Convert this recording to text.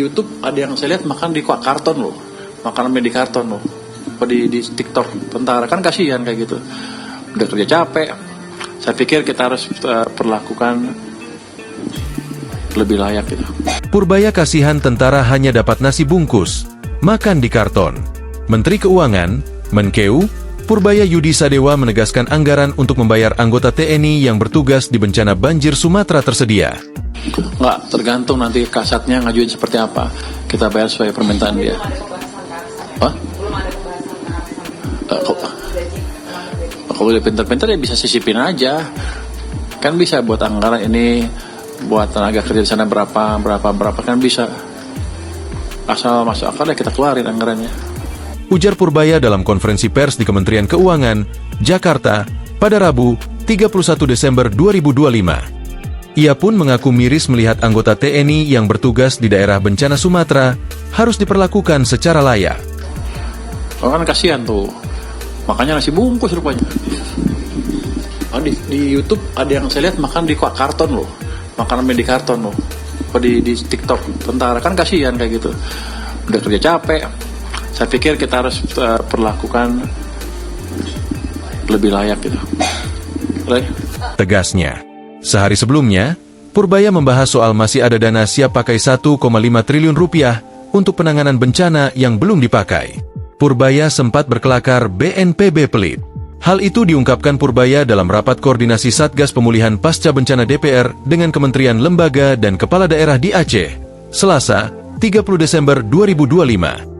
YouTube ada yang saya lihat makan di karton loh, makan mie di karton loh, apa di TikTok tentara kan kasihan kayak gitu, udah kerja capek. Saya pikir kita harus perlakukan lebih layak gitu. Purbaya kasihan tentara hanya dapat nasi bungkus, makan di karton. Menteri Keuangan, Menkeu, Purbaya Yudi Sadewa menegaskan anggaran untuk membayar anggota TNI yang bertugas di bencana banjir Sumatera tersedia. Nggak, tergantung nanti kasatnya ngajuin seperti apa. Kita bayar sesuai permintaan dia. Hah? Kalau udah pinter-pinter ya bisa sisipin aja. Kan bisa buat anggaran ini, buat tenaga kerja di sana berapa kan bisa. Asal masuk akal ya kita keluarin anggarannya. Ujar Purbaya dalam konferensi pers di Kementerian Keuangan, Jakarta, pada Rabu, 31 Desember 2025. Ia pun mengaku miris melihat anggota TNI yang bertugas di daerah bencana Sumatera harus diperlakukan secara layak. Oh kan kasihan tuh, makanya nasi bungkus rupanya. Oh, di YouTube ada yang saya lihat makan di karton loh, makan mie di karton loh, apa di TikTok tentara kan kasihan kayak gitu, udah kerja capek. Saya pikir kita harus perlakukan lebih layak gitu. Tegasnya. Sehari sebelumnya, Purbaya membahas soal masih ada dana siap pakai 1,5 triliun rupiah untuk penanganan bencana yang belum dipakai. Purbaya sempat berkelakar BNPB pelit. Hal itu diungkapkan Purbaya dalam rapat koordinasi Satgas Pemulihan Pasca Bencana DPR dengan kementerian lembaga dan kepala daerah di Aceh, Selasa, 30 Desember 2025.